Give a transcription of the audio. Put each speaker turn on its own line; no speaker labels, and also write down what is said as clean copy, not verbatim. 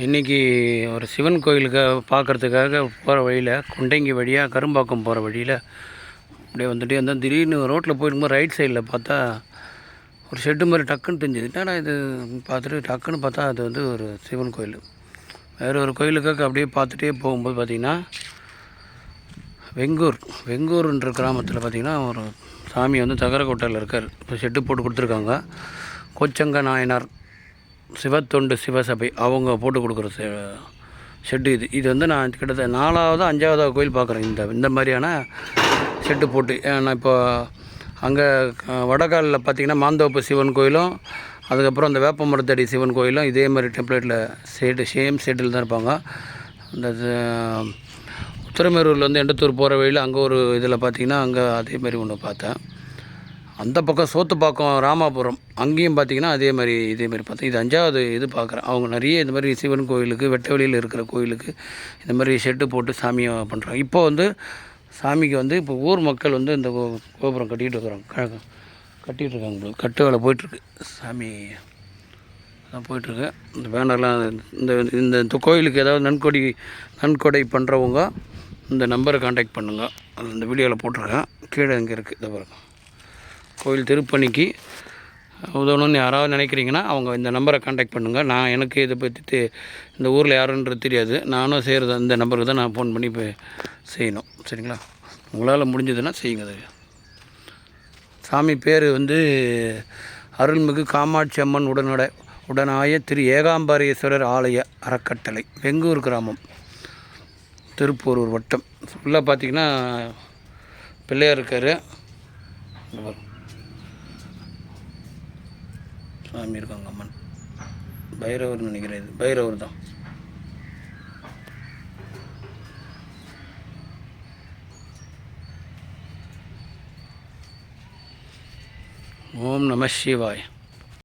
இன்றைக்கி ஒரு சிவன் கோயிலுக்கு பார்க்குறதுக்காக போகிற வழியில் குண்டங்கி வழியாக கரும்பாக்கம் போகிற வழியில் அப்படியே வந்துட்டு இருந்தால் திடீர்னு ரோட்டில் போயிடும்போது ரைட் சைடில் பார்த்தா ஒரு ஷெட்டு மாதிரி டக்குன்னு தெரிஞ்சுது. என்னடா இது பார்த்துட்டு டக்குன்னு பார்த்தா அது வந்து ஒரு சிவன் கோயில். வேறு ஒரு கோயிலுக்காக அப்படியே பார்த்துட்டே போகும்போது பார்த்திங்கன்னா வெங்கூர்ன்ற கிராமத்தில் பார்த்திங்கன்னா ஒரு சாமி வந்து தகரக்கோட்டையில் இருக்கார். இப்போ ஷெட்டு போட்டு கொடுத்துருக்காங்க. கொச்சங்க நாயனார் சிவத்தொண்டு சிவசபை அவங்க போட்டு கொடுக்குற ஷெட்டு இது வந்து நான் கிட்டத்தட்ட 4வது 5வது கோயில் பார்க்குறேன் இந்த மாதிரியான ஷெட்டு போட்டு. நான் இப்போ அங்கே வடகாலில் பார்த்திங்கன்னா மாந்தோப்பு சிவன் கோயிலும் அதுக்கப்புறம் அந்த வேப்பமரத்தடி சிவன் கோயிலும் இதே மாதிரி டெம்ப்ளேட்டில் சேம் ஷெட்டில் தான் இருப்பாங்க. இந்த உத்திரமேரூரில் வந்து எண்டத்தூர் போகிற வழியில் அங்கே ஒரு இதில் பார்த்திங்கன்னா அங்கே அதே மாதிரி ஒன்று பார்த்தேன். அந்த பக்கம் சோத்துப்பாக்கம் ராமாபுரம் அங்கேயும் பார்த்திங்கன்னா இதே மாதிரி பார்த்தேன். இது 5வது இது பார்க்குறேன். அவங்க நிறைய இந்த மாதிரி சிவன் கோயிலுக்கு வெட்ட வெளியில் இருக்கிற கோயிலுக்கு இந்த மாதிரி ஷெட்டு போட்டு சாமியை பண்ணுறாங்க. இப்போ வந்து சாமிக்கு வந்து இப்போ ஊர் மக்கள் வந்து இந்த கோபுரம் கட்டிகிட்டு இருக்காங்க. கட்டு வேலை போயிட்டுருக்கு. சாமி தான் போயிட்டுருக்கு. இந்த பேனர்லாம் இந்த கோயிலுக்கு ஏதாவது நன்கொடை பண்ணுறவங்க இந்த நம்பரை கான்டாக்ட் பண்ணுங்கள். அந்த வீடியோவில் போட்டிருக்கேன். கீழே இங்கே இருக்குது. இந்த பாருங்க, கோயில் திருப்பணிக்கு உதவணும்னு யாராவது நினைக்கிறீங்கன்னா அவங்க இந்த நம்பரை கான்டாக்ட் பண்ணுங்கள். நான் எனக்கு இதை பற்றி இந்த ஊரில் யாருன்றது தெரியாது. நானும் செய்கிறது இந்த நம்பருக்கு தான் நான் ஃபோன் பண்ணி இப்போ செய்யணும். சரிங்களா? உங்களால் முடிஞ்சதுன்னா செய்யுங்க. அது சாமி பேர் வந்து அருள்மிகு காமாட்சி அம்மன் உடனாய திரு ஏகாம்பரேஸ்வரர் ஆலய அறக்கட்டளை, வெங்கூர் கிராமம், திருப்பூரூர் வட்டம். ஃபுல்லாக பார்த்திங்கன்னா பிள்ளையார் இருக்கார். சாமி இருக்காங்க. அம்மன் பைரவர்னு நினைக்கிறேன். இது பைரவர் தான். ஓம் நம சிவாய்.